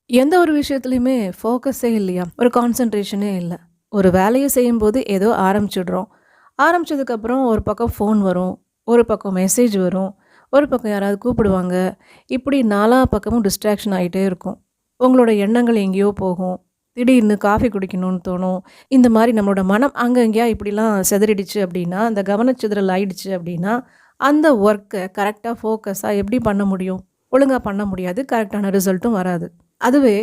எந்த ஒரு விஷயத்துலயுமே ஃபோக்கஸே இல்லையா? ஒரு கான்சன்ட்ரேஷனே இல்ல. ஒரு வேலைய செய்யும்போது ஏதோ ஆரம்பிச்சுடுறோம். ஆரம்பிச்சதுக்கப்புறம் ஒரு பக்கம் ஃபோன் வரும். ஒரு பக்கம் மெசேஜ் வரும். ஒரு பக்கம் யாராவது கூப்பிடுவாங்க. இப்படி நாலா பக்கமும் டிஸ்ட்ராக்ஷன் ஆயிட்டே இருக்கும். உங்களோட எண்ணங்கள் எங்கேயோ போகும். திடீர்னு காஃபி குடிக்கணும்னு தோணும். இந்த மாரி நம்மளோட மனம் அங்க இங்கேயா இப்படிலாம் சிதறிடுச்சு அப்படின்னா, அந்த கவனச்சிதறல் ஆயிடுச்சு அப்படின்னா, அந்த ஒர்க்க கரெக்ட்டா ஃபோக்கஸா எப்படி பண்ண முடியும்? ஒழுங்கா பண்ண முடியாது. கரெக்ட்டான ரிசல்ட்டும் வராது. அதுவே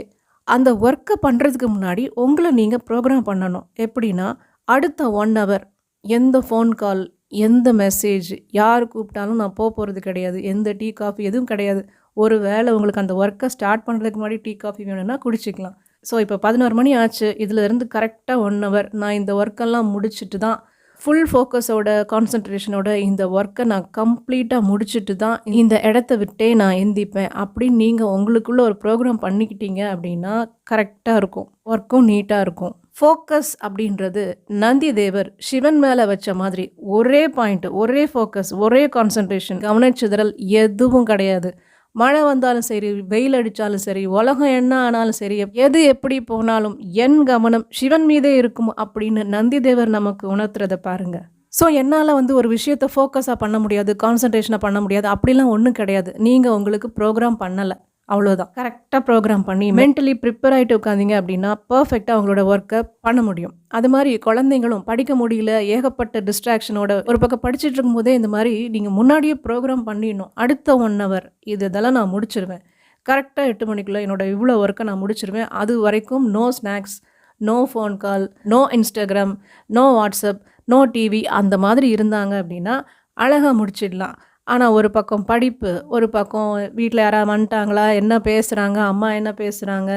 அந்த ஒர்க்க பண்றதுக்கு முன்னாடி உங்கள நீங்க ப்ரோகிராம் பண்ணணும். எப்படின்னா, அடுத்த 1 ஹவர் எந்த ஃபோன் கால், எந்த மெசேஜ், யார் கூப்பிட்டாலும் நான் போறது கிடையாது. எந்த டீ, காஃபி எதுவும் கிடையாது. ஒரு வேள உங்களுக்கு அந்த ஒர்க்க ஸ்டார்ட் பண்றதுக்கு முன்னாடி டீ, காஃபி வேணும்னா குடிச்சுக்கலாம். ஸோ, இப்போ 11 மணி ஆச்சு. இதிலிருந்து கரெக்ட்டா 1 ஹவர் நான் இந்த ஒர்க்கெல்லாம் முடிச்சுட்டு தான் ஃபுல் ஃபோக்கஸோட, கான்சன்ட்ரேஷனோட இந்த ஒர்க்க நான் கம்ப்ளீட்டா முடிச்சுட்டு தான் இந்த இடத்த விட்டே நான் எந்திப்பேன். அப்படின்னு நீங்க உங்களுக்குள்ள ஒரு ப்ரோகிராம் பண்ணிக்கிட்டீங்க அப்படின்னா, கரெக்ட்டா இருக்கும். ஒர்க்கும் நீட்டா இருக்கும். ஃபோக்கஸ் அப்படின்றது நந்தி தேவர் சிவன் மேல வச்ச மாதிரி ஒரே பாயிண்ட், ஒரே ஃபோக்கஸ், ஒரே கான்சன்ட்ரேஷன், கவனச்சிதறல் எதுவும் கிடையாது. மழை வந்தாலும் சரி, வெயில் அடிச்சாலும் சரி, உலகம் என்ன ஆனாலும் சரி, எது எப்படி போனாலும் என் கவனம் சிவன் மீதே இருக்கும் அப்படின்னு நந்திதேவர் நமக்கு உணர்த்துறத பாருங்க. ஸோ என்னால ஒரு விஷயத்த ஃபோக்கஸா பண்ண முடியாது, கான்சன்ட்ரேஷனா பண்ண முடியாது அப்படிலாம் ஒண்ணும் கிடையாது. நீங்க உங்களுக்கு ப்ரோகிராம் பண்ணல. அவ்வளோதான். கரெக்ட்டா ப்ரோகிராம் பண்ணி மென்டலி ப்ரிப்பேர் ஆயிட்டு உட்காந்தீங்க அப்படின்னா, பெர்ஃபெக்ட்டா உங்களோட ஒர்க்க பண்ண முடியும். அது மாரி குழந்தைங்களும் படிக்க முடியல, ஏகப்பட்ட டிஸ்ட்ராக்ஷனோட ஒரு பக்கம் படிச்சுட்டு இருக்கும்போதே இந்த மாரி நீங்க முன்னாடியே ப்ரோகிராம் பண்ணிடணும். அடுத்த 1 ஹவர் இதெல்லாம் நான் முடிச்சுருவேன். கரெக்ட்டா 8 மணிக்குள்ள என்னோட இவ்வளோ ஒர்க்க நான் முடிச்சுருவேன். அது வரைக்கும் no snacks, no phone call, no Instagram, no WhatsApp, no TV அந்த மாதிரி இருந்தாங்க அப்படின்னா, அழகா முடிச்சிடலாம். ஆனா, ஒரு பக்கம் படிப்பு, ஒரு பக்கம் வீட்ல யாராவது வந்துட்டாங்களா? என்ன பேசுறாங்க? அம்மா என்ன பேசுறாங்க?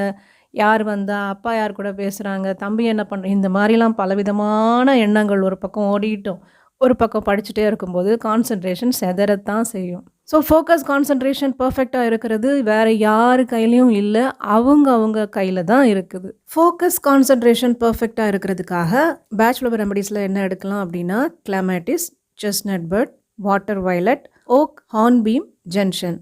யார் வந்தா? அப்பா யார் கூட பேசுறாங்க? தம்பி என்ன இந்த மாரிலாம் பலவிதமான எண்ணங்கள் ஒரு பக்கம் ஓடிட்டும், ஒரு பக்கம் படிச்சுட்டே இருக்கும்போது கான்சன்ட்ரேஷன் சிதறத்தான் செய்யும். ஸோ, ஃபோக்கஸ், கான்சன்ட்ரேஷன் பெர்ஃபெக்ட்டா இருக்கிறது வேற யாரு கையிலயும் இல்ல. அவங்க கையில தான் இருக்குது. ஃபோக்கஸ், கான்சன்ட்ரேஷன் பெர்ஃபெக்ட்டா இருக்கிறதுக்காக பேச்சுலர் ரெமடிஸ்ல என்ன எடுக்கலாம் அப்படின்னா, clematis, chestnut bud, water violet, oak, hornbeam, gentian